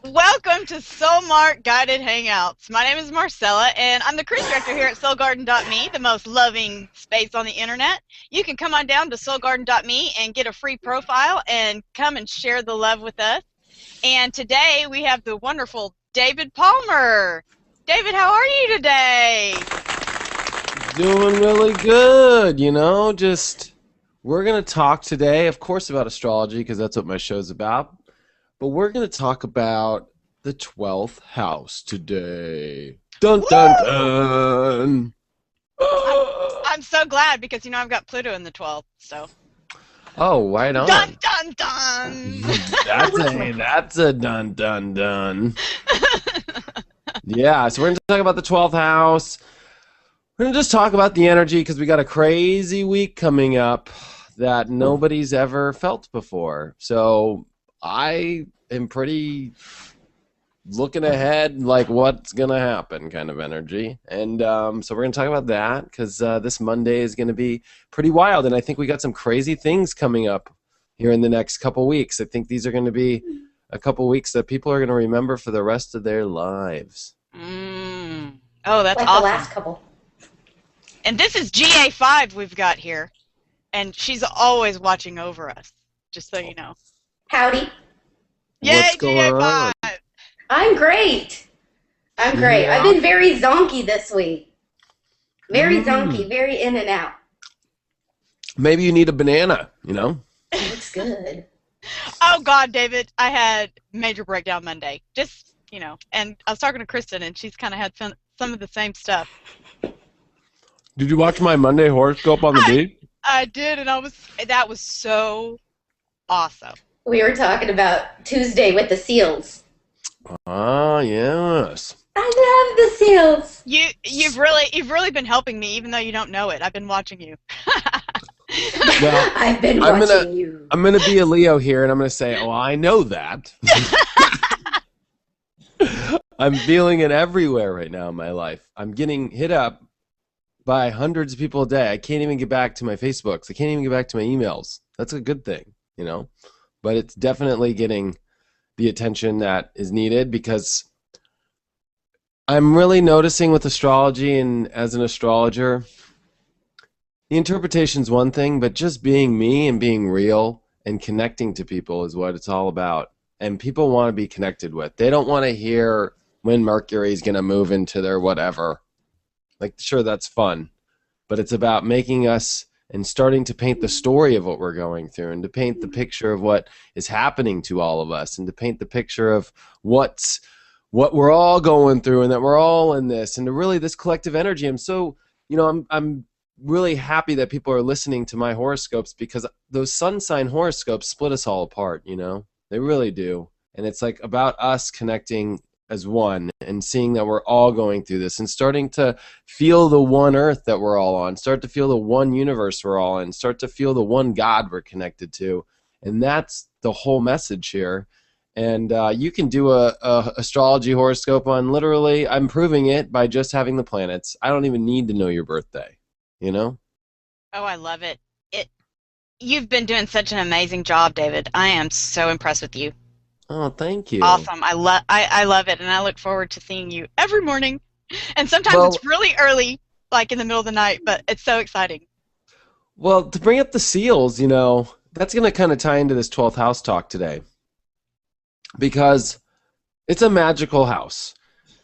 Welcome to Soulmark Guided Hangouts. My name is Marcella, and I'm the cruise director here at soulgarden.me, the most loving space on the internet. You can come on down to soulgarden.me and get a free profile and come and share the love with us. And today we have the wonderful David Palmer. David, how are you today? Doing really good, we're going to talk today, of course, about astrology, because that's what my show's about. But we're going to talk about the 12th house today. Dun, dun, dun. I'm so glad because, I've got Pluto in the 12th, so. Oh, right on. Dun, dun, dun. That's a dun, dun, dun. Yeah, so we're going to talk about the 12th house. We're going to just talk about the energy because we got a crazy week coming up that nobody's ever felt before. So I am pretty looking ahead, like what's going to happen kind of energy. And so we're going to talk about that because this Monday is going to be pretty wild. And I think we got some crazy things coming up here in the next couple weeks. I think these are going to be a couple weeks that people are going to remember for the rest of their lives. Oh, that's like awesome. The last couple. And this is GA5 we've got here. And she's always watching over us, just so you know. Howdy. Yay, What's going on? GA5! I'm great. Yeah. I've been very zonky this week. Very zonky, very in and out. Maybe you need a banana, It looks good. Oh, God, David, I had major breakdown Monday. Just, and I was talking to Kristen, and she's kind of had some of the same stuff. Did you watch my Monday horoscope on the beach? I did, and that was so awesome. We were talking about Tuesday with the seals. Ah, yes. I love the seals. You've really been helping me, even though you don't know it. I've been watching you. Well, I've been watching you. I'm gonna be a Leo here, and I'm gonna say, "Oh, I know that." I'm feeling it everywhere right now in my life. I'm getting hit up by hundreds of people a day. I can't even get back to my Facebooks. I can't even get back to my emails. That's a good thing, But it's definitely getting the attention that is needed because I'm really noticing with astrology and as an astrologer, the interpretation's one thing, but just being me and being real and connecting to people is what it's all about. And people want to be connected with. They don't want to hear when Mercury's going to move into their whatever. Like, sure, that's fun, but it's about making us and starting to paint the story of what we're going through and to paint the picture of what is happening to all of us and to paint the picture of what we're all going through and that we're all in this and to really this collective energy. I'm so, I'm really happy that people are listening to my horoscopes because those sun sign horoscopes split us all apart, They really do. And it's like about us connecting as one and seeing that we're all going through this and starting to feel the one earth that we're all on, start to feel the one universe we're all in, start to feel the one God we're connected to. And that's the whole message here. And you can do a astrology horoscope on literally, I'm proving it by just having the planets. I don't even need to know your birthday, Oh, I love it. You've been doing such an amazing job, David. I am so impressed with you. Oh, thank you. Awesome. I love it, and I look forward to seeing you every morning. And sometimes it's really early, like in the middle of the night, but it's so exciting. Well, to bring up the seals, that's going to kind of tie into this 12th house talk today because it's a magical house.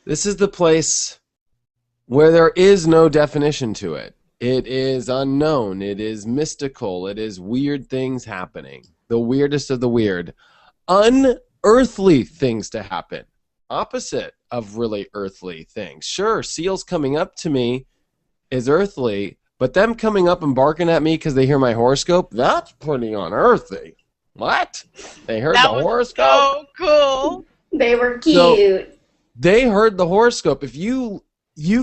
This is the place where there is no definition to it. It is unknown. It is mystical. It is weird things happening. The weirdest of the weird. Unearthly things to happen. Opposite of really earthly things. Sure, seals coming up to me is earthly, but them coming up and barking at me because they hear my horoscope, that's pretty unearthly. What? They heard the horoscope? So cool. They were cute. So, they heard the horoscope. If you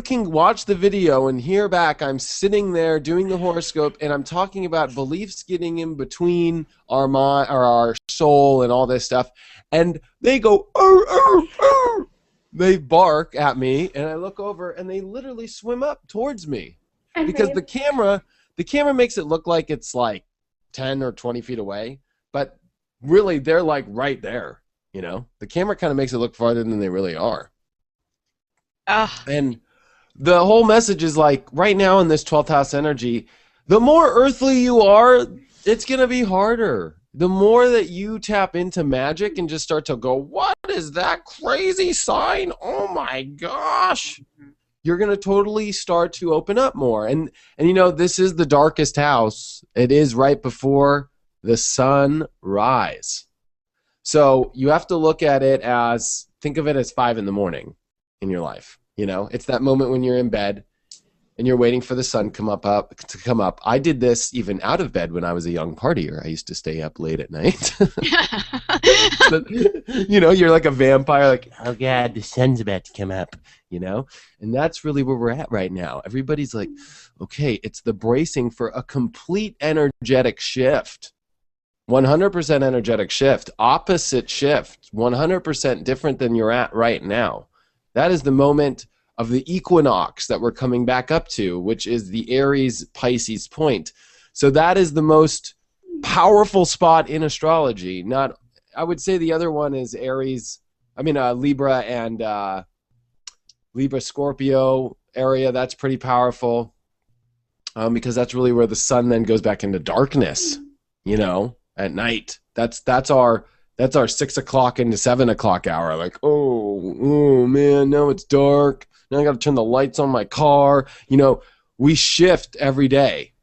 can watch the video and hear back, I'm sitting there doing the horoscope and I'm talking about beliefs getting in between our mind or our soul and all this stuff. And they go, "Arr, arr, arr." They bark at me and I look over and they literally swim up towards me. Because the camera makes it look like it's like 10 or 20 feet away, but really they're like right there. You know, the camera kind of makes it look farther than they really are. And the whole message is like, right now in this 12th house energy, the more earthly you are, it's going to be harder. The more that you tap into magic and just start to go, what is that crazy sign? Oh my gosh. You're going to totally start to open up more. And you know, this is the darkest house. It is right before the sunrise. So you have to look at it as, think of it as 5 in the morning in your life. You know, it's that moment when you're in bed and you're waiting for the sun to come up. I did this even out of bed when I was a young partier. I used to stay up late at night. But, you know, you're like a vampire, like, oh God, the sun's about to come up, you know? And that's really where we're at right now. Everybody's like, okay, it's the bracing for a complete energetic shift. 100% energetic shift, opposite shift, 100% different than you're at right now. That is the moment of the equinox that we're coming back up to, which is the Aries Pisces point. So that is the most powerful spot in astrology. Not, I would say the other one is Libra and Libra Scorpio area. That's pretty powerful because that's really where the sun then goes back into darkness, you know, at night. That's our 6 o'clock into 7 o'clock hour. Like, oh man, now it's dark. Now I got to turn the lights on my car. You know, we shift every day.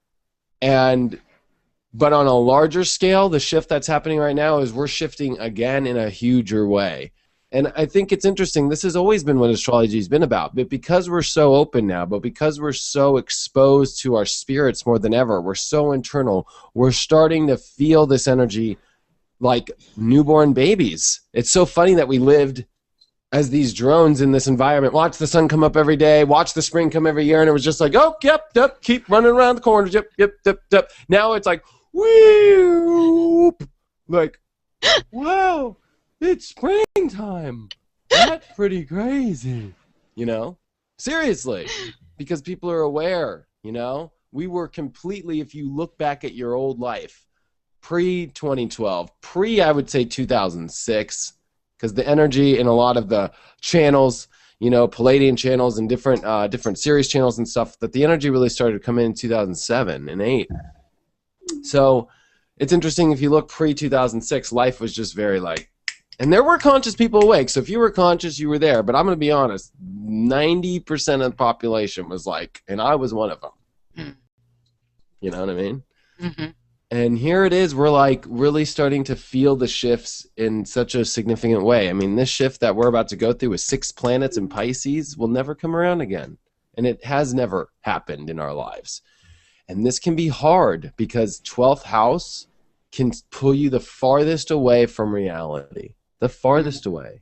But on a larger scale, the shift that's happening right now is we're shifting again in a huger way. And I think it's interesting. This has always been what astrology has been about. But because we're so open now, but because we're so exposed to our spirits more than ever, we're so internal, we're starting to feel this energy like newborn babies. It's so funny that we lived as these drones in this environment. Watch the sun come up every day, watch the spring come every year, and it was just like, oh, yep, keep running around the corners, yep. Now it's like, whoop, like, wow, it's springtime. That's pretty crazy, you know? Seriously, because people are aware, you know? We were completely, if you look back at your old life, pre-2012, I would say 2006, because the energy in a lot of the channels, you know, Palladian channels and different Sirius channels and stuff, that the energy really started to come in 2007 and 8. So it's interesting, if you look pre-2006, life was just very like, and there were conscious people awake, so if you were conscious, you were there, but I'm going to be honest, 90% of the population was like, and I was one of them. You know what I mean? Mm-hmm. And here it is, we're like really starting to feel the shifts in such a significant way. I mean, this shift that we're about to go through with 6 planets in Pisces will never come around again. And it has never happened in our lives. And this can be hard because 12th house can pull you the farthest away from reality. The farthest away.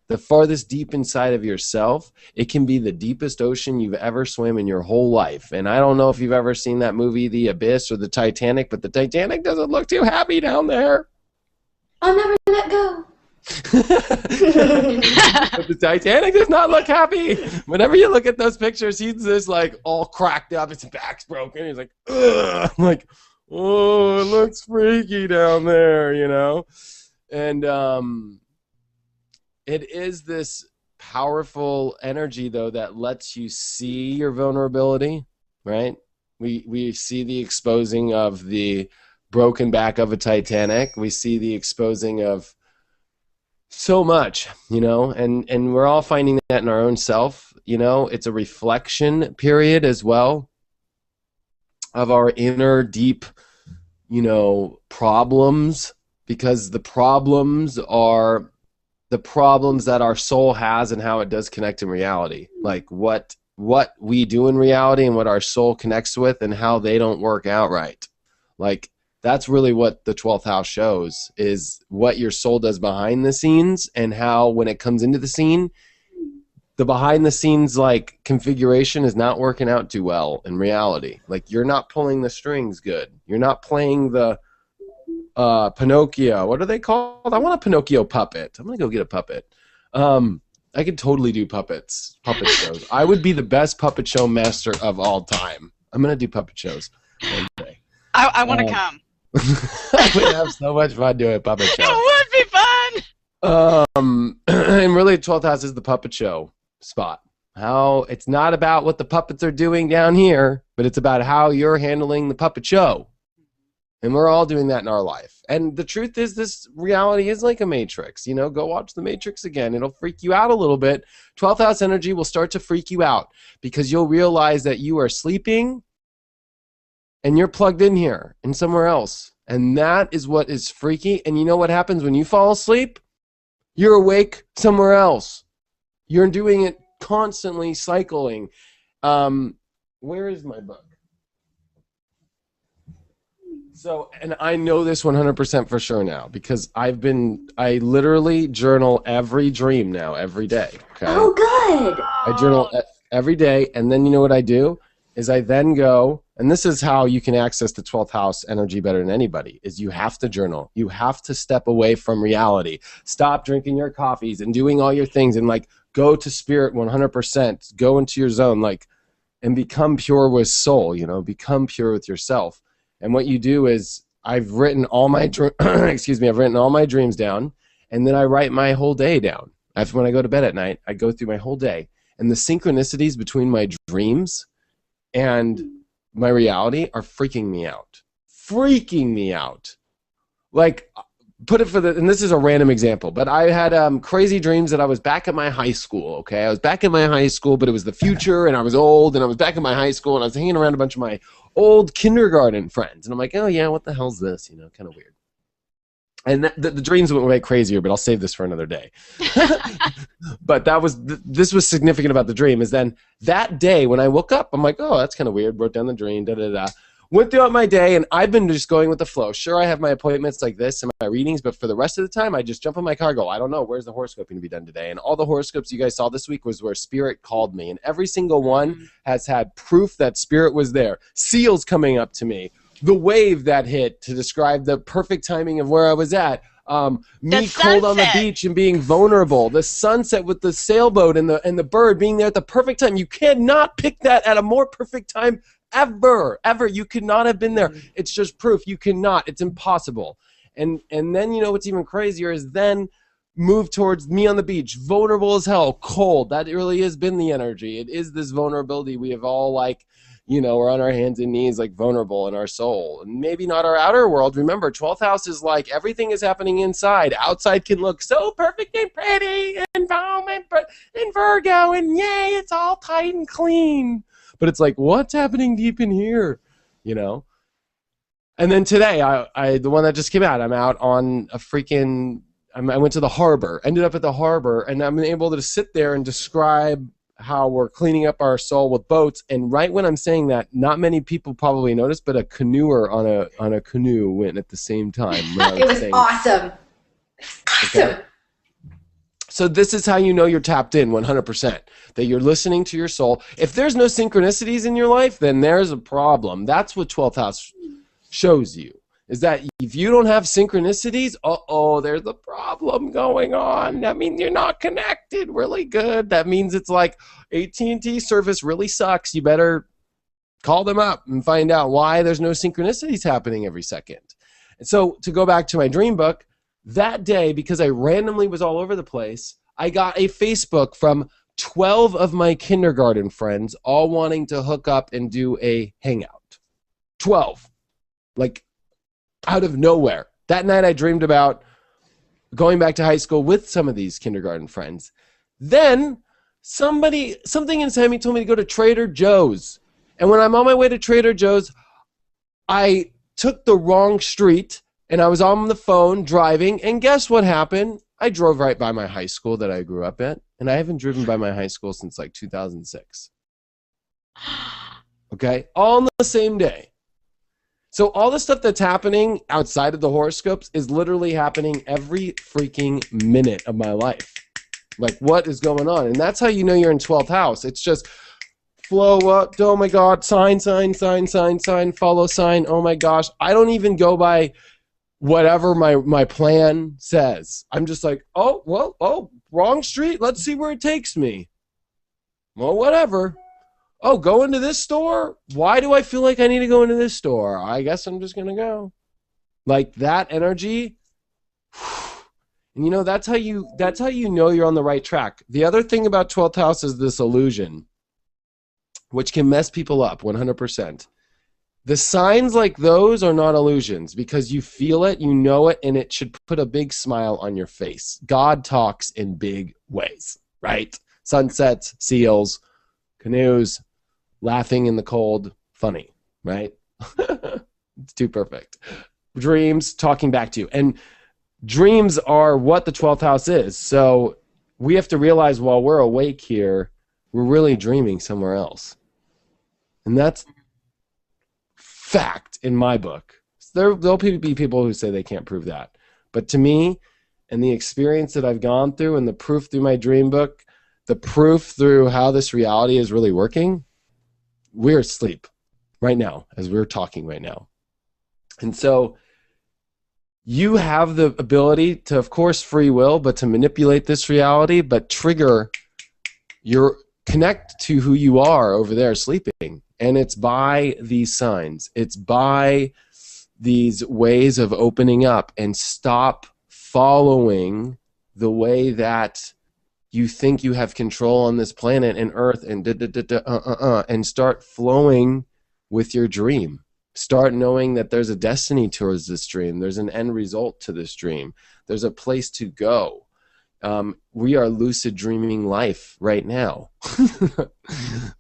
The farthest deep inside of yourself. It can be the deepest ocean you've ever swam in your whole life. And I don't know if you've ever seen that movie, The Abyss or the Titanic, but the Titanic doesn't look too happy down there. I'll never let go. But the Titanic does not look happy. Whenever you look at those pictures, he's just like all cracked up. His back's broken. He's like, ugh. I'm like, oh, it looks freaky down there, you know? And it is this powerful energy, though, that lets you see your vulnerability, right? We see the exposing of the broken back of a Titanic. We see the exposing of so much, you know, and we're all finding that in our own self, you know. It's a reflection period as well of our inner deep, you know, problems, because the problems are the problems that our soul has and how it does connect in reality. Like what we do in reality and what our soul connects with and how they don't work out right. Like that's really what the 12th house shows, is what your soul does behind the scenes and how when it comes into the scene, the behind the scenes like configuration is not working out too well in reality. Like you're not pulling the strings good. You're not playing the Pinocchio. What are they called? I want a Pinocchio puppet. I'm gonna go get a puppet. I could totally do puppet shows. I would be the best puppet show master of all time. I'm gonna do puppet shows one day. I want to come. I would have so much fun doing a puppet show. It would be fun. And really 12th house is the puppet show spot. How it's not about what the puppets are doing down here, but it's about how you're handling the puppet show. And we're all doing that in our life. And the truth is, this reality is like a matrix. You know, go watch the Matrix again. It'll freak you out a little bit. 12th house energy will start to freak you out because you'll realize that you are sleeping and you're plugged in here and somewhere else. And that is what is freaky. And you know what happens when you fall asleep? You're awake somewhere else. You're doing it constantly, cycling. Where is my book? So, and I know this 100% for sure now because I literally journal every dream now, every day. Okay? Oh, good. I journal every day, and then you know what I do? Is I then go, and this is how you can access the 12th house energy better than anybody, is you have to journal. You have to step away from reality. Stop drinking your coffees and doing all your things and like go to spirit 100%. Go into your zone, like, and become pure with soul, you know, become pure with yourself. And what you do is I've written all my I've written all my dreams down, and then I write my whole day down. After when I go to bed at night, I go through my whole day. And the synchronicities between my dreams and my reality are freaking me out. Freaking me out. Like, put it and this is a random example, but I had crazy dreams that I was back at my high school, okay? I was back in my high school, but it was the future, and I was old, and I was back in my high school, and I was hanging around a bunch of my old kindergarten friends. And I'm like, oh, yeah, what the hell's this? You know, kind of weird. And the dreams went way crazier, but I'll save this for another day. But this was significant about the dream, is then that day when I woke up, I'm like, oh, that's kind of weird. Wrote down the dream, da-da-da. Went throughout my day, and I've been just going with the flow. Sure, I have my appointments like this and my readings, but for the rest of the time, I just jump in my car and go, I don't know, where's the horoscope going to be done today? And all the horoscopes you guys saw this week was where Spirit called me, and every single one has had proof that Spirit was there. Seals coming up to me. The wave that hit to describe the perfect timing of where I was at. Me cold on the beach and being vulnerable. The sunset with the sailboat and the bird being there at the perfect time. You cannot pick that at a more perfect time ever. You could not have been there. It's just proof. You cannot. It's impossible. And then, you know, what's even crazier is then move towards me on the beach, vulnerable as hell, cold. That really has been the energy. It is this vulnerability we have all, like, you know, we're on our hands and knees, like, vulnerable in our soul. And maybe not our outer world. Remember, 12th house is like everything is happening inside. Outside can look so perfect and pretty and boom and Virgo and yay, it's all tight and clean. But it's like, what's happening deep in here, you know? And then today, I the one that just came out, I'm out on a freaking, I went to the harbor, ended up at the harbor, and I'm able to sit there and describe how we're cleaning up our soul with boats. And right when I'm saying that, not many people probably noticed, but a canoer on a canoe went at the same time. It was awesome. Awesome. Okay. So this is how you know you're tapped in 100%, that you're listening to your soul. If there's no synchronicities in your life, then there's a problem. That's what 12th house shows you, is that if you don't have synchronicities, there's a problem going on. That means you're not connected really good. That means it's like AT&T service really sucks. You better call them up and find out why there's no synchronicities happening every second. And so to go back to my dream book, that day, because I randomly was all over the place, I got a Facebook from 12 of my kindergarten friends all wanting to hook up and do a hangout. 12. Like, out of nowhere. That night I dreamed about going back to high school with some of these kindergarten friends. Then something inside me told me to go to Trader Joe's. And when I'm on my way to Trader Joe's, I took the wrong street and I was on the phone driving, and guess what happened? I drove right by my high school that I grew up at, and I haven't driven by my high school since like 2006. Okay? All on the same day. So all the stuff that's happening outside of the horoscopes is literally happening every freaking minute of my life. Like, what is going on? And that's how you know you're in 12th house. It's just flow up, oh my God, sign, follow sign, oh my gosh. I don't even go by whatever my plan says. I'm just like, wrong street. Let's see where it takes me. Well, whatever. Oh, go into this store? Why do I feel like I need to go into this store? I guess I'm just going to go. Like, that energy, And that's how you know you're on the right track. The other thing about 12th house is this illusion, which can mess people up 100%. The signs like those are not illusions because you feel it, you know it, and it should put a big smile on your face. God talks in big ways, right? Sunsets, seals, canoes, laughing in the cold, funny, right? It's too perfect. Dreams, talking back to you. And dreams are what the 12th house is. So we have to realize while we're awake here, we're really dreaming somewhere else. And that's fact in my book. There'll be people who say they can't prove that. But to me, and the experience that I've gone through and the proof through my dream book, the proof through how this reality is really working, we're asleep right now as we're talking right now. And so you have the ability to, of course, free will, but to manipulate this reality, but trigger your connect to who you are over there sleeping. And it's by these signs. It's by these ways of opening up, and stop following the way that you think you have control on this planet and Earth and and start flowing with your dream. Start knowing that there's a destiny towards this dream. There's an end result to this dream. There's a place to go. We are lucid dreaming life right now.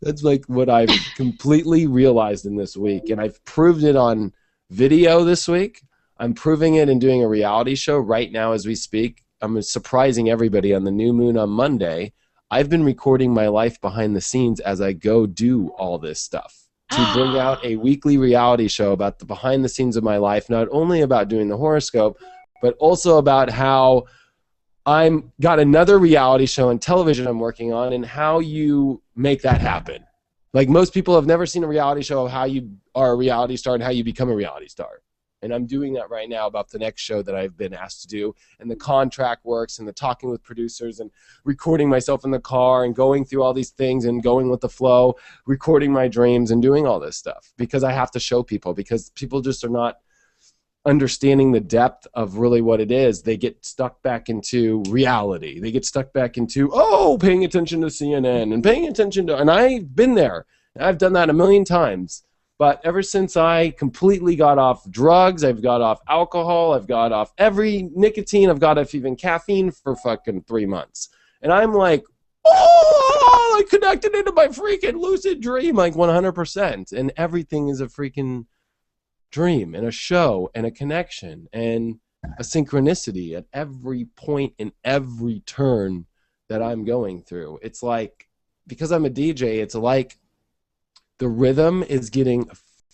That's like what I've completely realized in this week. And I've proved it on video this week. I'm proving it and doing a reality show right now as we speak. I'm surprising everybody on the new moon on Monday. I've been recording my life behind the scenes as I go do all this stuff to bring out a weekly reality show about the behind the scenes of my life, not only about doing the horoscope, but also about how I'm got another reality show on television I'm working on and how you make that happen. Like, most people have never seen a reality show of how you are a reality star and how you become a reality star. And I'm doing that right now about the next show that I've been asked to do. And the contract works and the talking with producers and recording myself in the car and going through all these things and going with the flow, recording my dreams and doing all this stuff because I have to show people, because people just are not understanding the depth of really what it is. They get stuck back into reality. They get stuck back into, paying attention to CNN and paying attention to, and I've been there. I've done that a million times. But ever since I completely got off drugs, I've got off alcohol, I've got off every nicotine, I've got off even caffeine for fucking 3 months. And I'm like, I connected into my freaking lucid dream like 100%. And everything is a freaking dream and a show and a connection and a synchronicity at every point in every turn that I'm going through. It's like, because I'm a DJ, it's like the rhythm is getting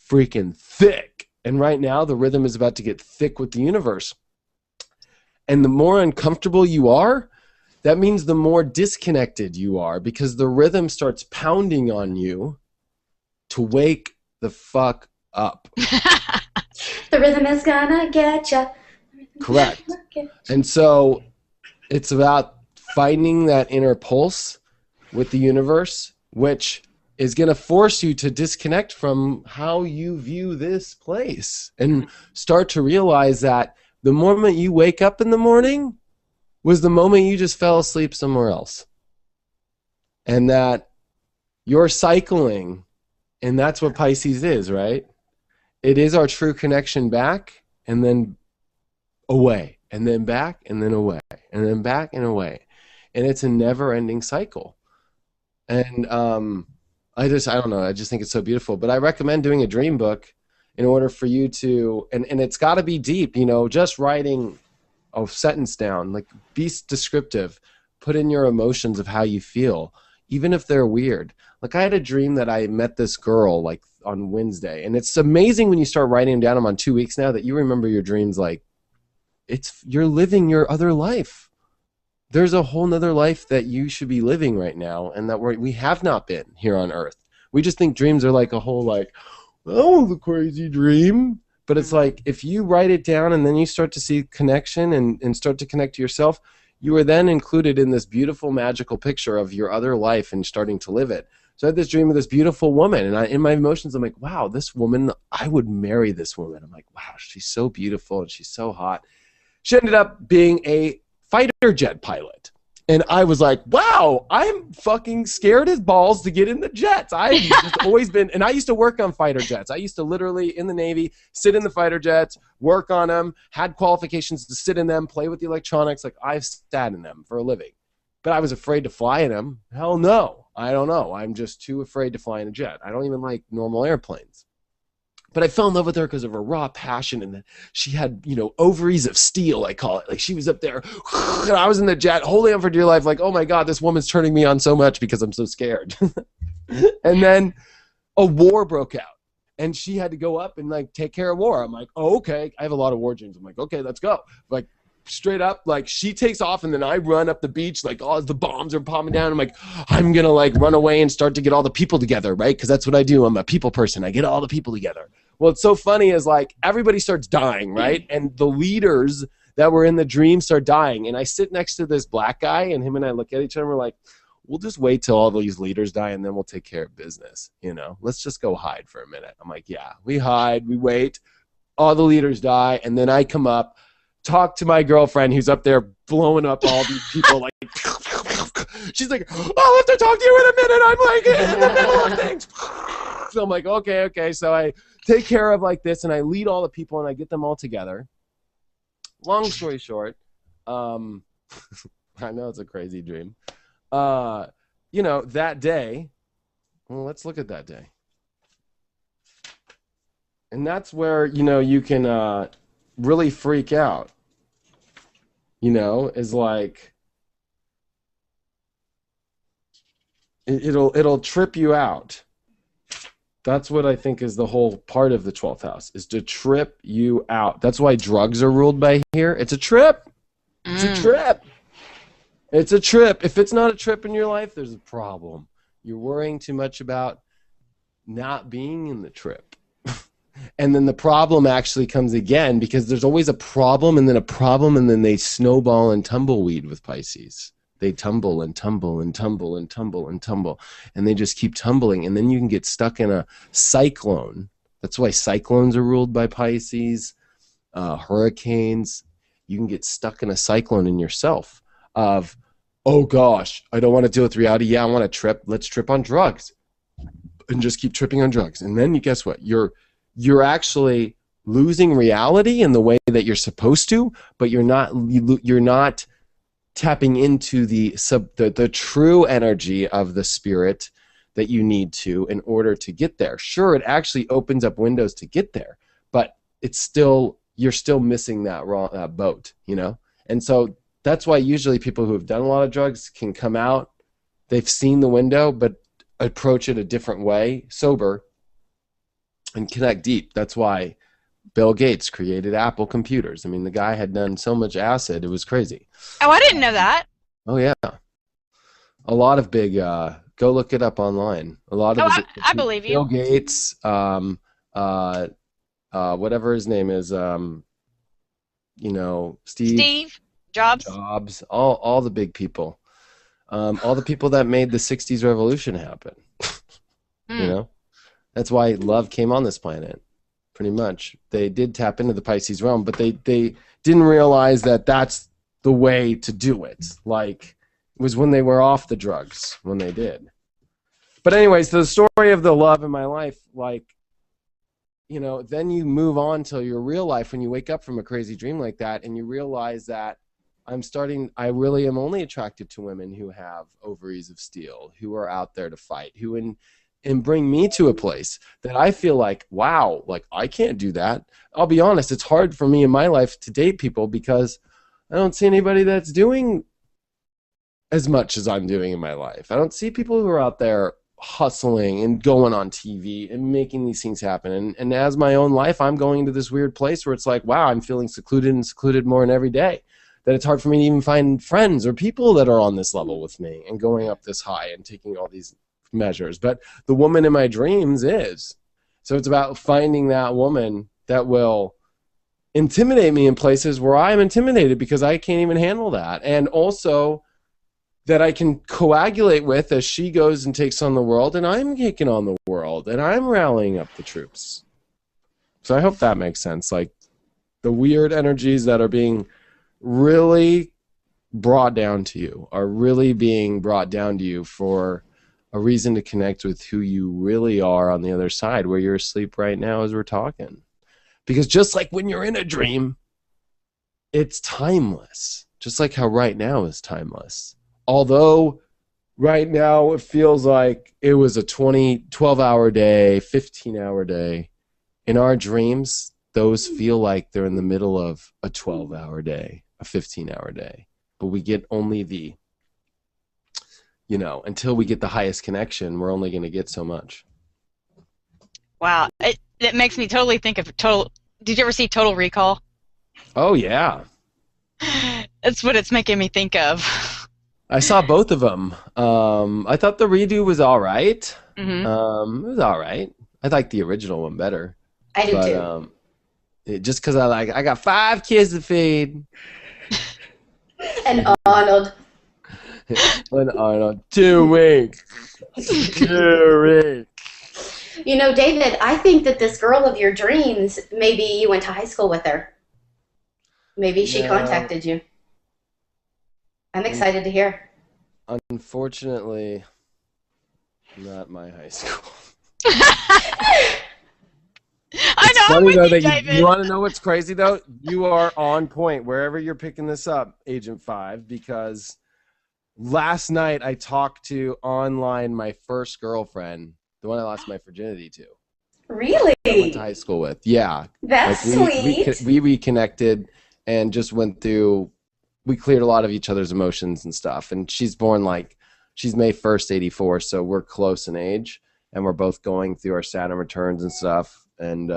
freaking thick. And right now, the rhythm is about to get thick with the universe. And the more uncomfortable you are, that means the more disconnected you are, because the rhythm starts pounding on you to wake the fuck up. The rhythm is gonna get ya. Correct. And so it's about finding that inner pulse with the universe, which is going to force you to disconnect from how you view this place and start to realize that the moment you wake up in the morning was the moment you just fell asleep somewhere else. And that you're cycling, and that's what Pisces is, right? It is our true connection back and then away, and then back and then away, and then back and away. And it's a never-ending cycle. And I don't know, I just think it's so beautiful. But I recommend doing a dream book in order for you to, and it's got to be deep, just writing a sentence down, like, be descriptive, put in your emotions of how you feel, even if they're weird. Like, I had a dream that I met this girl, like, on Wednesday, and it's amazing when you start writing them down. I'm on 2 weeks now, that you remember your dreams like you're living your other life. There's a whole nother life that you should be living right now, and that we have not been here on Earth. We just think dreams are like a whole, like, oh, the crazy dream. But it's like, if you write it down and then you start to see connection and start to connect to yourself, you are then included in this beautiful, magical picture of your other life and starting to live it. So I had this dream of this beautiful woman, and in my emotions, I'm like, wow, this woman, I would marry this woman. I'm like, wow, she's so beautiful and she's so hot. She ended up being a fighter jet pilot. And I was like, wow, I'm fucking scared as balls to get in the jets. I've just always been, and I used to work on fighter jets. I used to literally, in the Navy, sit in the fighter jets, work on them, had qualifications to sit in them, play with the electronics. Like, I've sat in them for a living. But I was afraid to fly in them. Hell no. I don't know. I'm just too afraid to fly in a jet. I don't even like normal airplanes. But I fell in love with her because of her raw passion, and she had, you know, ovaries of steel, I call it. Like, she was up there, and I was in the jet, holding on for dear life, like, oh my God, this woman's turning me on so much because I'm so scared. And then a war broke out, and she had to go up and, like, take care of war. I'm like, oh, okay. I have a lot of war dreams. I'm like, okay, let's go. Like, straight up, like, she takes off, and then I run up the beach, like, all the bombs are popping down. I'm like, I'm going to, like, run away and start to get all the people together, right? Because that's what I do. I'm a people person. I get all the people together. Well, it's so funny is, like, everybody starts dying, right? And the leaders that were in the dream start dying. And I sit next to this black guy, and him and I look at each other, and we're like, we'll just wait till all these leaders die, and then we'll take care of business, you know? Let's just go hide for a minute. I'm like, yeah, we hide, we wait. All the leaders die, and then I come up, talk to my girlfriend who's up there blowing up all these people, like, she's like, I'll have to talk to you in a minute. I'm like in the middle of things. So I'm like, okay. So I take care of like this, and I lead all the people, and I get them all together. Long story short, I know it's a crazy dream. You know, that day, well, let's look at that day. And that's where, you know, you can really freak out, you know, is like, it'll trip you out. That's what I think is the whole part of the 12th house, is to trip you out. That's why drugs are ruled by here. It's a trip. It's a trip. It's a trip. If it's not a trip in your life, there's a problem. You're worrying too much about not being in the trip. And then the problem actually comes again, because there's always a problem, and then they snowball and tumbleweed with Pisces. They tumble and tumble and tumble and tumble and tumble, and they just keep tumbling, and then you can get stuck in a cyclone. That's why cyclones are ruled by Pisces, hurricanes. You can get stuck in a cyclone in yourself of, oh gosh, I don't want to deal with reality. Yeah, I want to trip. Let's trip on drugs, and just keep tripping on drugs. And then guess what? You're actually losing reality in the way that you're supposed to, but you're not tapping into the true energy of the spirit that you need to in order to get there. Sure, it actually opens up windows to get there, but you're still missing that boat, you know? And so that's why usually people who have done a lot of drugs can come out, they've seen the window, but approach it a different way, sober, and connect deep. That's why Bill Gates created Apple computers. I mean, the guy had done so much acid, it was crazy. Oh, I didn't know that. Oh, yeah. A lot of big, go look it up online. A lot of I believe you. Bill Gates, whatever his name is, you know, Steve Jobs, all the big people. All the people that made the 60s revolution happen. You know? That's why love came on this planet, pretty much. They did tap into the Pisces realm, but they didn't realize that that's the way to do it. Like, it was when they were off the drugs, when they did. But anyways, the story of the love in my life, like, you know, then you move on to your real life when you wake up from a crazy dream like that, and you realize that I really am only attracted to women who have ovaries of steel, who are out there to fight, and bring me to a place that I feel like, wow, like, I can't do that. I'll be honest, it's hard for me in my life to date people because I don't see anybody that's doing as much as I'm doing in my life. I don't see people who are out there hustling and going on TV and making these things happen. And as my own life, I'm going into this weird place where it's like, wow, I'm feeling secluded more than every day. That it's hard for me to even find friends or people that are on this level with me and going up this high and taking all these measures. But the woman in my dreams is. So it's about finding that woman that will intimidate me in places where I'm intimidated because I can't even handle that. And also that I can coagulate with as she goes and takes on the world, and I'm taking on the world, and I'm rallying up the troops. So I hope that makes sense. Like, the weird energies that are being really brought down to you, are really being brought down to you for a reason to connect with who you really are on the other side, where you're asleep right now as we're talking. Because just like when you're in a dream, it's timeless. Just like how right now is timeless. Although right now it feels like it was a 12-hour day, 15-hour day. In our dreams, those feel like they're in the middle of a 12-hour day, a 15-hour day. But we get only the, until we get the highest connection, we're only going to get so much. Wow. It makes me totally think of did you ever see Total Recall? Oh, yeah. That's what it's making me think of. I saw both of them. I thought the redo was all right. Mm-hmm. It was all right. I like the original one better. I do too. Just because I got 5 kids to feed. And Arnold. And Arnold. 2 weeks. 2 weeks. David, I think that this girl of your dreams, maybe you went to high school with her. Maybe she contacted you. I'm excited to hear. Unfortunately, not my high school. I know. I'm with you, David. You want to know what's crazy, though? You are on point wherever you're picking this up, Agent 5, because last night I talked to online my first girlfriend, the one I lost my virginity to. Really? I went to high school with. Yeah. That's sweet. We reconnected and just went through, we cleared a lot of each other's emotions and stuff. And she's May 1st, 84, so we're close in age. And we're both going through our Saturn returns and stuff. And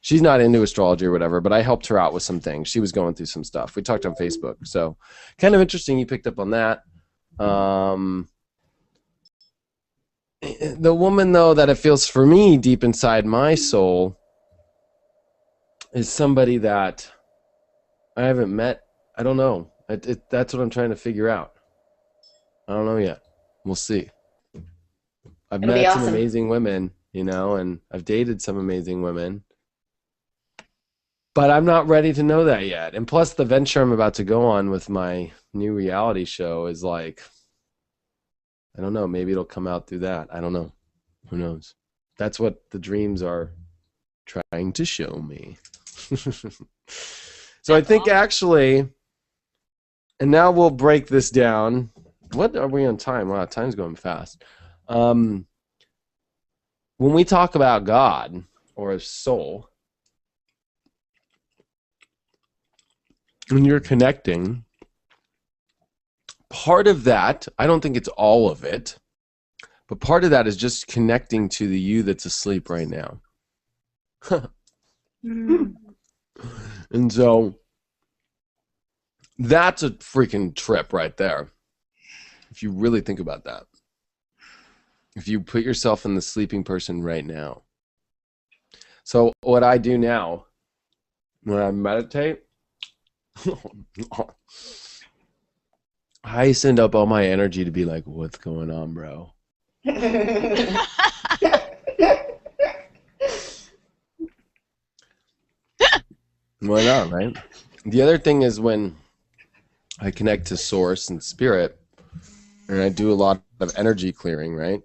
she's not into astrology or whatever, but I helped her out with some things. She was going through some stuff. We talked on Facebook. So kind of interesting you picked up on that. The woman, though, that it feels for me deep inside my soul is somebody that I haven't met. I don't know. That's what I'm trying to figure out. I don't know yet. We'll see. I've met some amazing women, and I've dated some amazing women. But I'm not ready to know that yet. And plus, the venture I'm about to go on with my new reality show is like, I don't know. Maybe it'll come out through that. I don't know. Who knows? That's what the dreams are trying to show me. So I think actually, and now we'll break this down. What are we on time? Wow, time's going fast. When we talk about God or a soul, when you're connecting, part of that, I don't think it's all of it, but part of that is just connecting to the you that's asleep right now. And so that's a freaking trip right there. If you really think about that. If you put yourself in the sleeping person right now. So what I do now, when I meditate, I send up all my energy to be like, what's going on, bro? Why not, right? The other thing is when I connect to source and spirit, and I do a lot of energy clearing, right?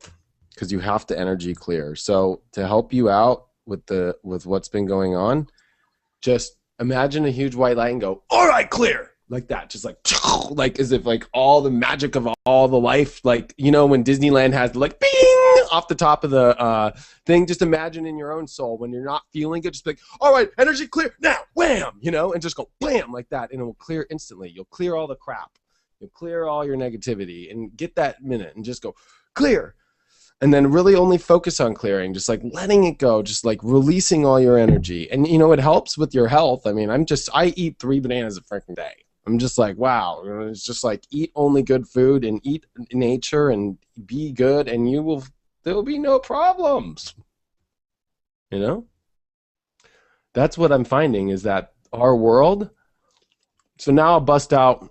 Because you have to energy clear. So to help you out with what's been going on, just imagine a huge white light and go, all right, clear. Like that, just like as if like all the magic of all the life, like, when Disneyland has like bing off the top of the thing, just imagine in your own soul when you're not feeling good, just be like, all right, energy clear now, wham, and just go blam like that, and it will clear instantly. You'll clear all the crap. You'll clear all your negativity and get that minute and just go clear. And then really only focus on clearing, just like letting it go, just like releasing all your energy. And it helps with your health. I mean, I eat 3 bananas a freaking day. I'm just like, wow. It's just like eat only good food and eat nature and be good, and there will be no problems. That's what I'm finding is that our world. So now I'll bust out.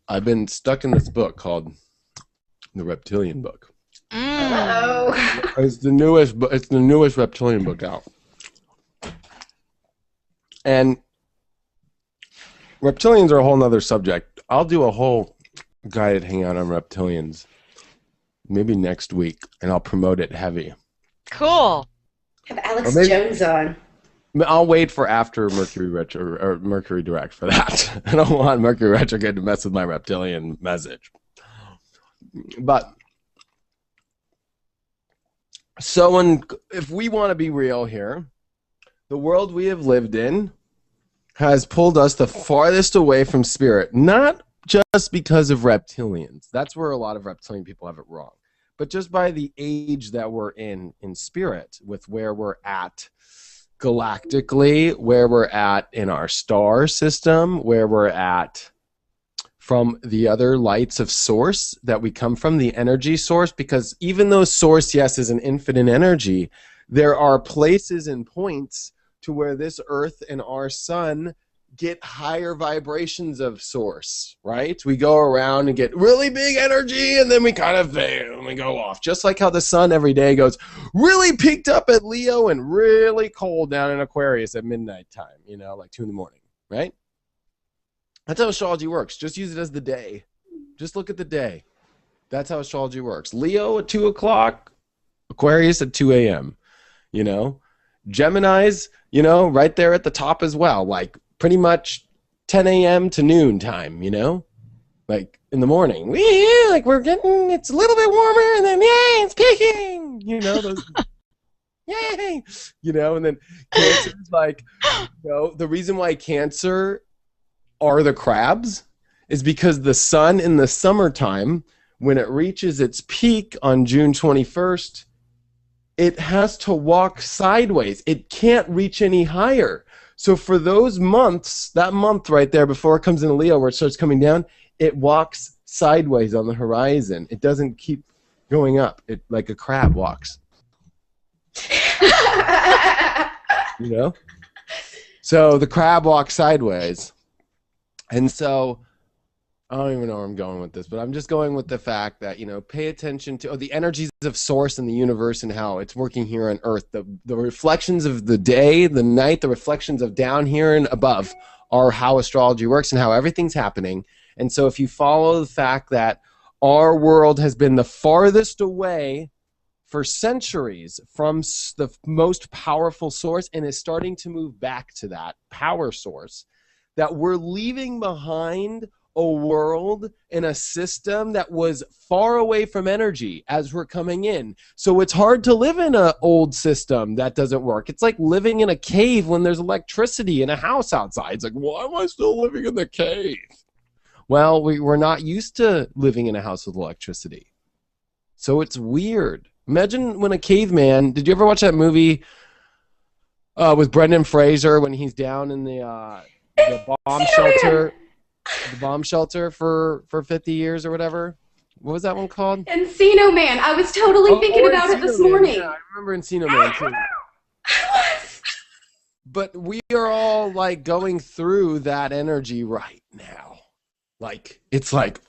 I've been stuck in this book called The Reptilian Book. Uh-oh. It's the newest reptilian book out. And reptilians are a whole nother subject. I'll do a whole guided hangout on reptilians maybe next week, and I'll promote it heavy. Cool. Have Alex Jones on. I'll wait for after Mercury retro or Mercury direct for that. I don't want Mercury retrograde to mess with my reptilian message. But so if we want to be real here, the world we have lived in has pulled us the farthest away from spirit, not just because of reptilians. That's where a lot of reptilian people have it wrong. But just by the age that we're in spirit, with where we're at galactically, where we're at in our star system, where we're at from the other lights of source that we come from, the energy source, because even though source, yes, is an infinite energy, there are places and points to where this earth and our sun get higher vibrations of source, right? We go around and get really big energy, and then we kind of fail and we go off. Just like how the sun every day goes really peaked up at Leo and really cold down in Aquarius at midnight time, you know, like 2 in the morning, right? That's how astrology works. Just use it as the day. Just look at the day. That's how astrology works. Leo at 2 o'clock, Aquarius at 2 a.m., you know? Geminis, you know, right there at the top as well, like pretty much 10 a.m. to noon time, you know? Like in the morning. Like we're getting, it's a little bit warmer, and then, yay, it's peaking! You know, those, yay! You know, and then Cancer is like, you know, the reason why Cancer are the crabs is because the sun in the summertime, when it reaches its peak on June 21st, it has to walk sideways. It can't reach any higher. So for those months, that month right there before it comes into Leo where it starts coming down, it walks sideways on the horizon. It doesn't keep going up. It like a crab walks. You know? So the crab walks sideways. And so I don't even know where I'm going with this, but I'm just going with the fact that, you know, pay attention to the energies of source in the universe and how it's working here on Earth. The reflections of the day, the night, the reflections of down here and above are how astrology works and how everything's happening. And so if you follow the fact that our world has been the farthest away for centuries from the most powerful source and is starting to move back to that power source, that we're leaving behind a world and a system that was far away from energy as we're coming in. So it's hard to live in an old system that doesn't work. It's like living in a cave when there's electricity in a house outside. It's like, why am I still living in the cave? Well, we're not used to living in a house with electricity. So it's weird. Imagine when a caveman, did you ever watch that movie with Brendan Fraser when he's down in the bomb shelter? The bomb shelter for 50 years or whatever. What was that one called? Encino Man. I was totally thinking about it this morning. Yeah, I remember Encino Man too. But we are all like going through that energy right now. Like it's like,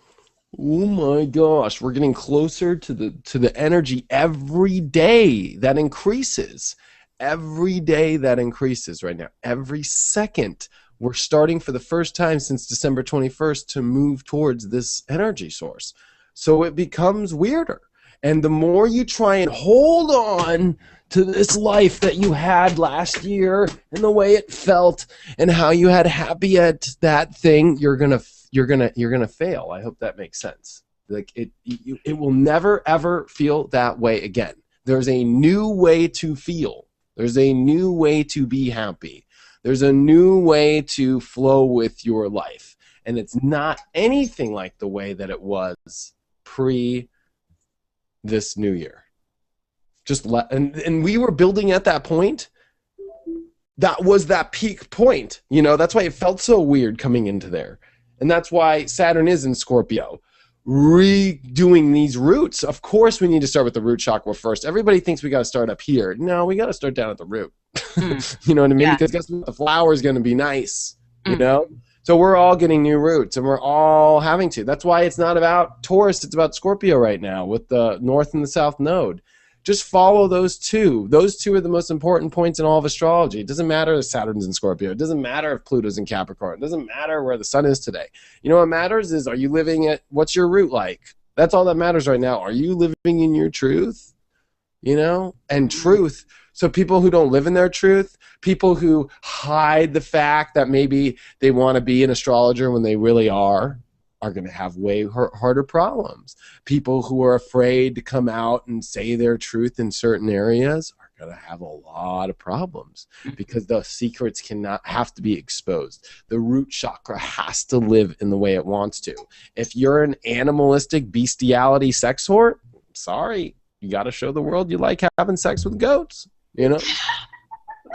oh my gosh, we're getting closer to the energy every day that increases. Every day that increases right now. Every second. We're starting for the first time since December 21st to move towards this energy source. So it becomes weirder. And the more you try and hold on to this life that you had last year and the way it felt and how you had happy at that thing, you're gonna fail. I hope that makes sense. Like it will never ever feel that way again. There's a new way to feel. There's a new way to be happy. There's a new way to flow with your life. And it's not anything like the way that it was pre this new year. And we were building at that point. That was that peak point. You know, that's why it felt so weird coming into there. And that's why Saturn is in Scorpio. Redoing these roots. Of course we need to start with the root chakra first. Everybody thinks we got to start up here. No, we got to start down at the root. You know what I mean? Yeah. Because guess what? The flower is going to be nice, you know? So we're all getting new roots, and we're all having to. That's why it's not about Taurus, it's about Scorpio right now with the North and the South node. just follow those two. Those two are the most important points in all of astrology. It doesn't matter if Saturn's in Scorpio. It doesn't matter if Pluto's in Capricorn. It doesn't matter where the sun is today. You know what matters is, are you living it? What's your root like? That's all that matters right now. Are you living in your truth? You know? And truth. So people who don't live in their truth, people who hide the fact that maybe they want to be an astrologer when they really are going to have way harder problems. People who are afraid to come out and say their truth in certain areas are going to have a lot of problems because the secrets have to be exposed. The root chakra has to live in the way it wants to. If you're an animalistic bestiality sex whore, sorry, you got to show the world you like having sex with goats, you know?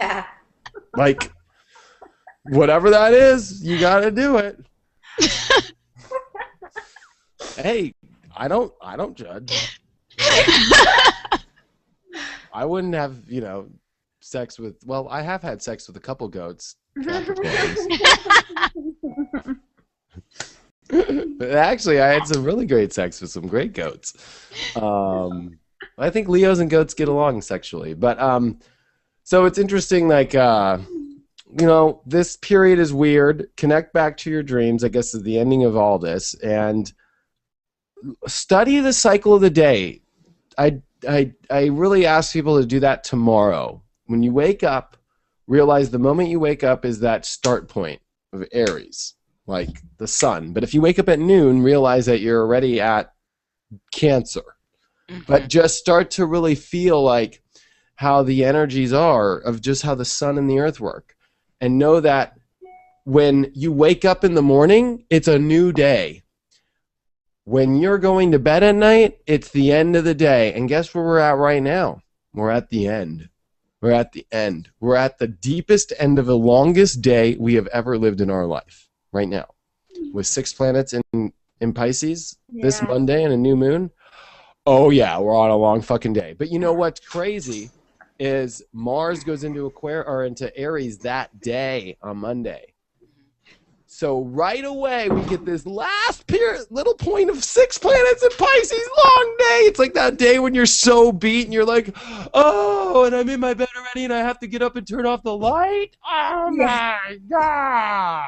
Yeah. Like, whatever that is, you got to do it. Hey, I don't judge. I wouldn't have, sex with, well, I have had sex with a couple goats. But actually, I had some really great sex with some great goats. I think Leos and goats get along sexually. But so it's interesting, like, this period is weird. Connect back to your dreams, I guess, is the ending of all this. And study the cycle of the day. I really ask people to do that tomorrow. When you wake up, realize the moment you wake up is that start point of Aries, like the sun. But if you wake up at noon, realize that you're already at Cancer. But just start to really feel like how the energies are of just how the sun and the earth work. And know that when you wake up in the morning, it's a new day. When you're going to bed at night, it's the end of the day. And guess where we're at right now? We're at the end. We're at the end. We're at the deepest end of the longest day we have ever lived in our life right now. With 6 planets in Pisces this Monday and a new moon. Oh, yeah, we're on a long fucking day. But you know what's crazy is Mars goes into into Aries that day on Monday. So right away, we get this last little point of 6 planets in Pisces, long day. It's like that day when you're so beat and you're like, oh, and I'm in my bed already and I have to get up and turn off the light. Oh, my God.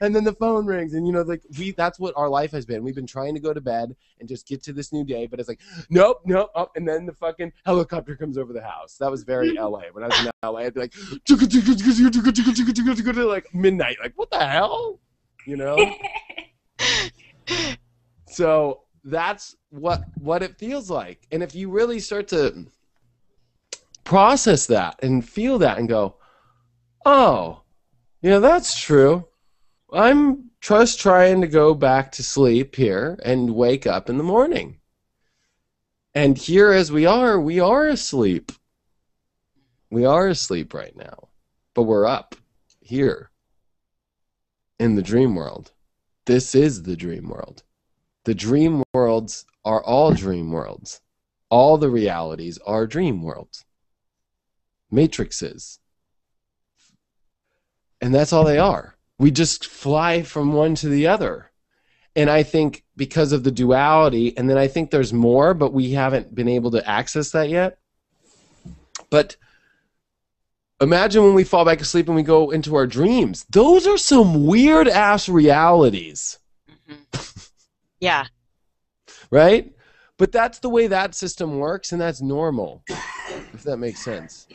And then the phone rings, and that's what our life has been. We've been trying to go to bed and just get to this new day, but it's like nope, up, and then the fucking helicopter comes over the house. That was very LA. When I was in LA, I'd be like like midnight, like what the hell, So that's what it feels like. And if you really start to process that and feel that and go, oh, that's true. I'm just trying to go back to sleep here and wake up in the morning. And here as we are asleep. We are asleep right now. But we're up here in the dream world. This is the dream world. The dream worlds are all dream worlds. All the realities are dream worlds. Matrices. And that's all they are. We just fly from one to the other. And I think because of the duality, and then I think there's more, but we haven't been able to access that yet. But imagine when we fall back asleep and we go into our dreams. Those are some weird-ass realities. Yeah. Right? But that's the way that system works, and that's normal, if that makes sense.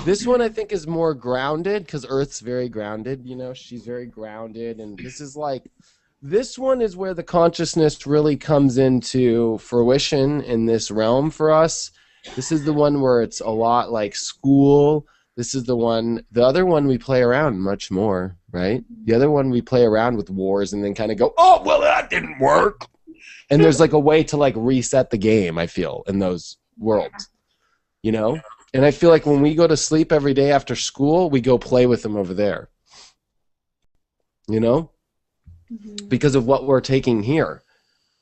This one I think is more grounded because Earth's very grounded, she's very grounded, and this one is where the consciousness really comes into fruition in this realm for us. This is the one where it's a lot like school. This is the other one we play around much more, right? The other one we play around with wars and then kind of go, oh, well, that didn't work. And there's like a way to like reset the game, I feel, in those worlds, And I feel like when we go to sleep every day after school, we go play with them over there. Because of what we're taking here.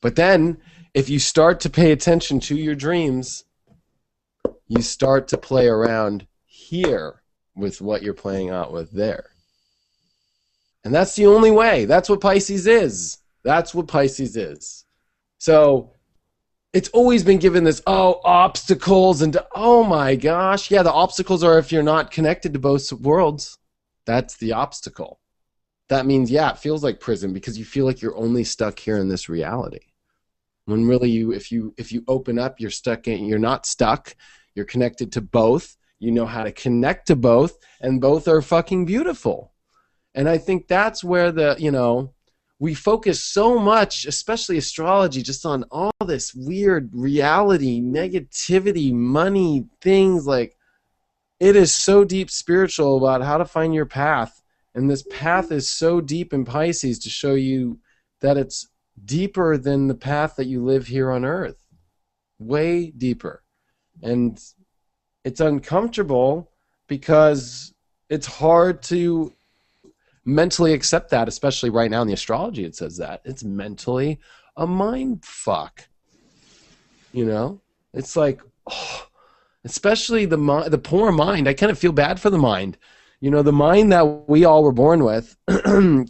But then, if you start to pay attention to your dreams, you start to play around here with what you're playing out with there. And that's the only way. That's what Pisces is. That's what Pisces is. So, it's always been given this, obstacles, and oh my gosh, yeah, the obstacles are if you're not connected to both worlds. That's the obstacle. That means, yeah, it feels like prison because you feel like you're only stuck here in this reality. When really if you open up, you're not stuck. You're connected to both. You know how to connect to both, and both are fucking beautiful. And I think that's where we focus so much, especially astrology, just on all this weird reality, negativity, money, things. Like, it is so deep spiritual about how to find your path. And this path is so deep in Pisces to show you that it's deeper than the path that you live here on Earth. Way deeper. And it's uncomfortable because it's hard to mentally accept that, especially right now in the astrology. It says that it's mentally a mind fuck. It's like, especially the poor mind. I kind of feel bad for the mind. The mind that we all were born with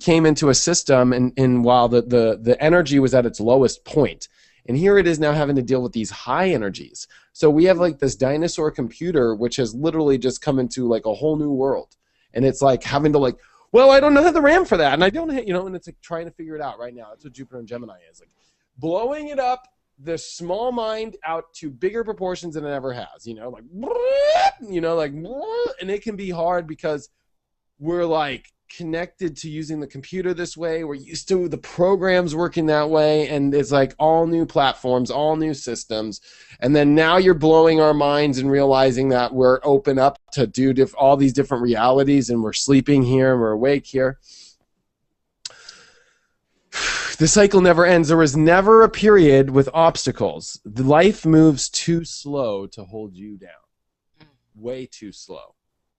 came into a system, and while the energy was at its lowest point, and here it is now having to deal with these high energies. So we have like this dinosaur computer, which has literally just come into like a whole new world, and it's like having to like, well, I don't have the RAM for that, and I don't, and it's like trying to figure it out right now. That's what Jupiter and Gemini is, like blowing it up, the small mind out to bigger proportions than it ever has. Like, and it can be hard because we're like connected to using the computer this way. We're used to the programs working that way, and it's like all new platforms, all new systems. And then now you're blowing our minds and realizing that we're open up to do all these different realities, and we're sleeping here and we're awake here. The cycle never ends. There was never a period with obstacles. The life moves too slow to hold you down. Way too slow.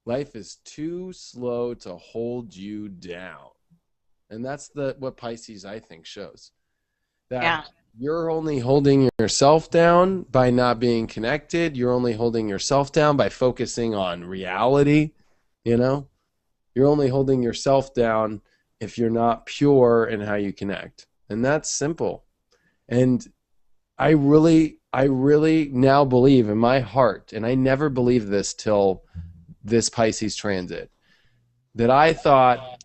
Life is too slow to hold you down. And that's what Pisces, I think, shows. That you're only holding yourself down by not being connected. You're only holding yourself down by focusing on reality. You're only holding yourself down if you're not pure in how you connect. And that's simple. And I really now believe in my heart, and I never believed this till this Pisces transit, that I thought,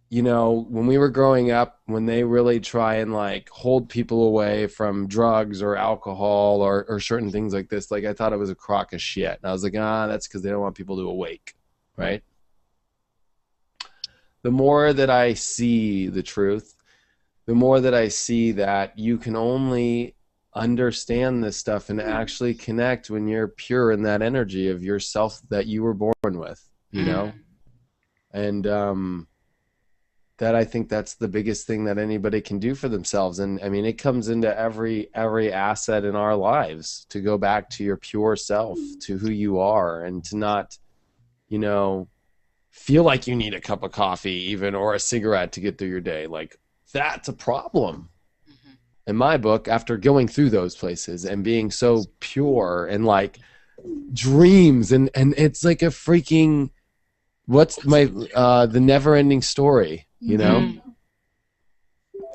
when we were growing up, when they really try and like hold people away from drugs or alcohol or certain things like this, like I thought it was a crock of shit. And I was like, that's because they don't want people to awake, right? The more that I see the truth, the more that I see that you can only understand this stuff and actually connect when you're pure in that energy of yourself that you were born with, and that I think that's the biggest thing that anybody can do for themselves. And I mean, it comes into every asset in our lives to go back to your pure self, to who you are, and to not, feel like you need a cup of coffee even or a cigarette to get through your day. Like, that's a problem. In my book, after going through those places and being so pure and like dreams, and it's like a freaking, what's my the Neverending Story, and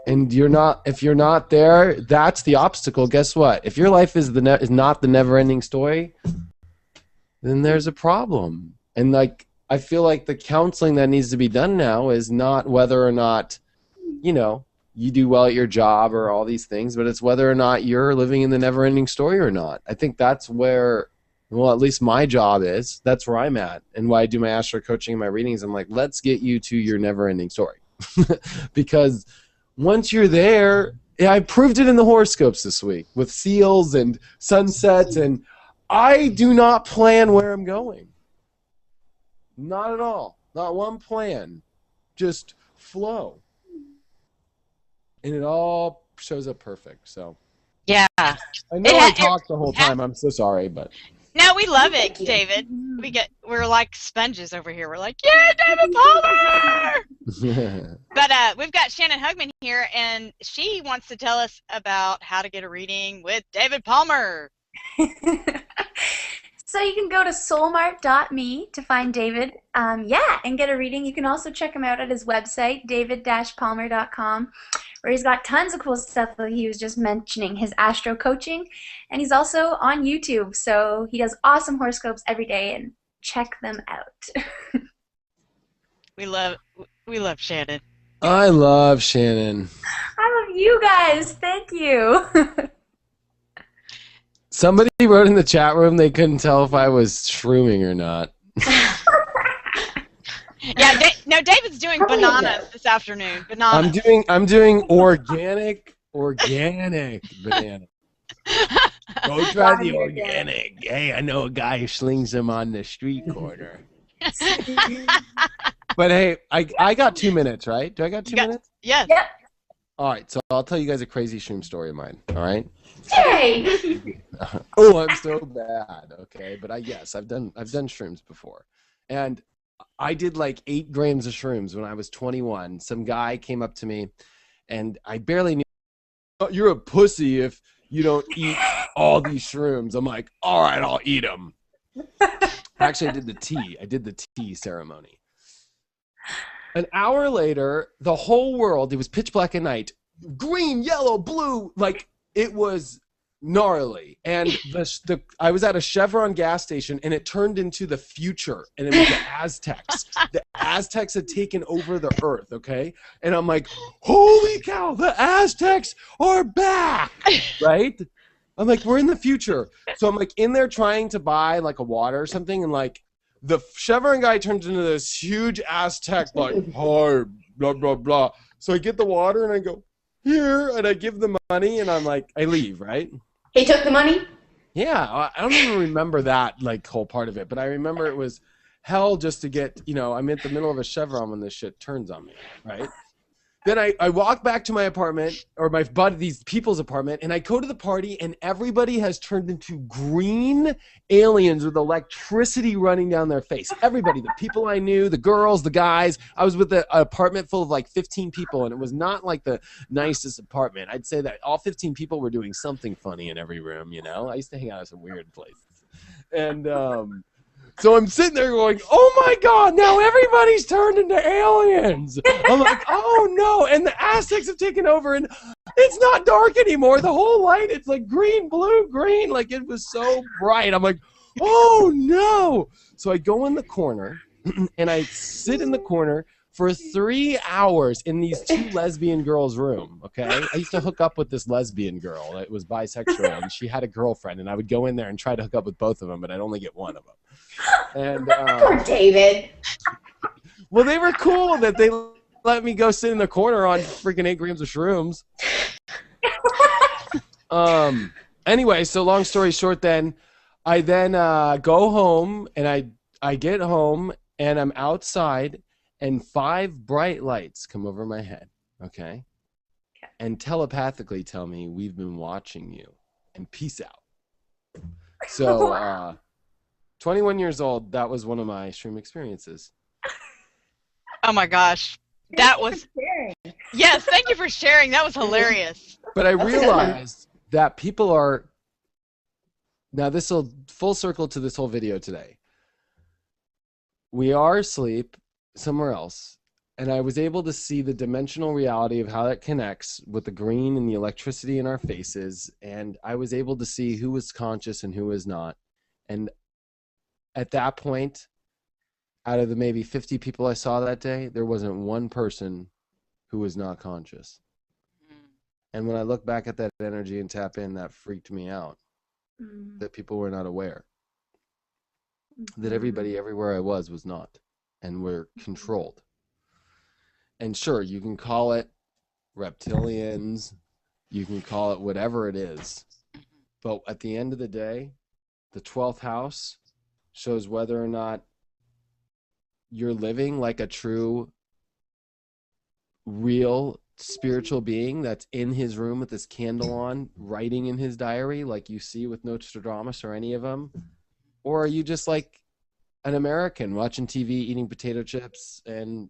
if you're not there, that's the obstacle. Guess what? If your life is not the Neverending Story, then there's a problem. And like, I feel like the counseling that needs to be done now is not whether or not you do well at your job or all these things, but it's whether or not you're living in the never-ending story or not. I think that's where, well, at least my job is. That's where I'm at. And why I do my astro coaching and my readings, I'm like, let's get you to your never-ending story. Because once you're there, I proved it in the horoscopes this week with seals and sunsets, and I do not plan where I'm going. Not at all. Not one plan. Just flow. And it all shows up perfect. So yeah, I know I talked the whole time. I'm so sorry, but no, we love it, David. We're like sponges over here. We're like, yeah, David Palmer. But we've got Shannon Hugman here, and she wants to tell us about how to get a reading with David Palmer. So you can go to soulmart.me to find David, yeah, and get a reading. You can also check him out at his website, david-palmer.com, where he's got tons of cool stuff that he was just mentioning, his astro coaching, and he's also on YouTube, so he does awesome horoscopes every day, and check them out. We love Shannon. I love Shannon. I love you guys. Thank you. Somebody wrote in the chat room they couldn't tell if I was shrooming or not. Yeah, no, David's doing Probably bananas no. this afternoon. Bananas. I'm doing organic banana. Go try the organic. Hey, I know a guy who slings them on the street corner. But hey, I got 2 minutes, right? Do I got 2 minutes? Yes. Yep. All right, so I'll tell you guys a crazy shroom story of mine. All right. Yay! Oh, I'm so bad. Okay, but I've done shrooms before, and I did like 8 grams of shrooms when I was 21. Some guy came up to me, and I barely knew. Oh, you're a pussy if you don't eat all these shrooms. I'm like, all right, I'll eat them. Actually, I did the tea ceremony. An hour later, the whole world, it was pitch black at night, green, yellow, blue, like it was gnarly. And I was at a Chevron gas station, and it turned into the future, and it was the Aztecs. The Aztecs had taken over the earth, okay? And I'm like, holy cow, the Aztecs are back, right? I'm like, we're in the future. So I'm like in there trying to buy like a water or something, and like the Chevron guy turns into this huge Aztec, like, hard, blah, blah, blah. So I get the water, and I go, here, and I give the money, and I'm like, I leave, right? He took the money? Yeah, I don't even remember that like whole part of it, but I remember it was hell just to get, I'm in the middle of a Chevron when this shit turns on me, right? Then I walk back to my apartment, or these people's apartment, and I go to the party, and everybody has turned into green aliens with electricity running down their face. Everybody, the people I knew, the girls, the guys. I was with an apartment full of like 15 people, and it was not like the nicest apartment. I'd say that all 15 people were doing something funny in every room, I used to hang out at some weird places. And so I'm sitting there going, oh my God, now everybody's turned into aliens. I'm like, oh no. And the Aztecs have taken over, and it's not dark anymore. The whole light, it's like green, blue, green. Like it was so bright. I'm like, oh no. So I go in the corner and I sit in the corner for 3 hours in these 2 lesbian girls' room, okay? I used to hook up with this lesbian girl that was bisexual, and she had a girlfriend, and I would go in there and try to hook up with both of them, but I'd only get one of them. And Poor David. well, they were cool that they let me go sit in the corner on freaking 8 grams of shrooms. Anyway, so long story short, then I go home, and I get home, and I'm outside, and 5 bright lights come over my head, okay? And telepathically tell me, we've been watching you, and peace out. So 21 years old, that was one of my shroom experiences. Oh my gosh. That was Yes, thank you for sharing. That was hilarious. But I realized that people are, now this will full circle to this whole video today. We are asleep somewhere else, and I was able to see the dimensional reality of how that connects with the green and the electricity in our faces, and I was able to see who was conscious and who was not. And at that point, out of the maybe 50 people I saw that day, there wasn't one person who was not conscious. And when I look back at that energy and tap in, that freaked me out. That people were not aware. That everybody everywhere I was not, and were controlled. And sure, you can call it reptilians, you can call it whatever it is, but at the end of the day, the 12th house shows whether or not you're living like a true, real spiritual being that's in his room with this candle on, writing in his diary like you see with Nostradamus or any of them, or are you just like an American watching TV, eating potato chips, and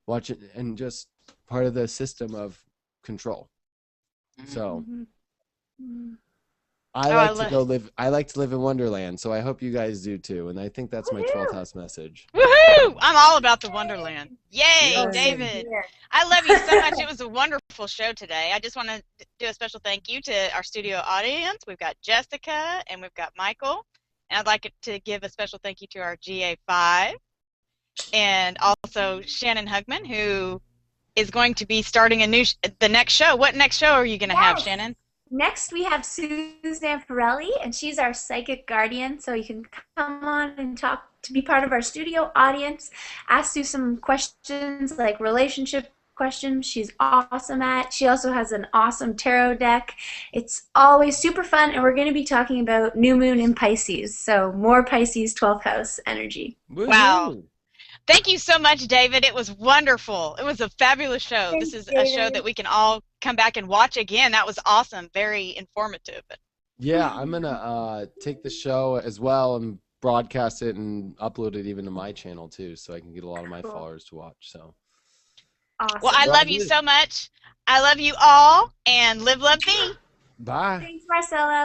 watching, and just part of the system of control. So I Oh, like to go live. I like to live in Wonderland, so I hope you guys do too. And I think that's my 12th house message. Woohoo! I'm all about the Wonderland. Yay, Yay. David. I love you so much. It was a wonderful show today. I just want to do a special thank you to our studio audience. We've got Jessica and we've got Michael. And I'd like to give a special thank you to our GA5 and also Shannon Hugman, who is going to be starting the next show. What next show are you going to have, Shannon? Next, we have Suzanne Pirelli, and she's our psychic guardian, so you can come on and talk to be part of our studio audience, ask Sue some questions like relationship questions she's awesome at. She also has an awesome tarot deck. It's always super fun, and we're going to be talking about new moon in Pisces, so more Pisces 12th house energy. Wow. Thank you so much, David. It was wonderful. It was a fabulous show. This is a show that we can all come back and watch again. That was awesome. Very informative. Yeah, I'm going to take the show as well and broadcast it and upload it even to my channel too, so I can get a lot of my followers to watch. So. Awesome. Well, I love you so much. I love you all, and live, love, be. Bye. Thanks, Marcella.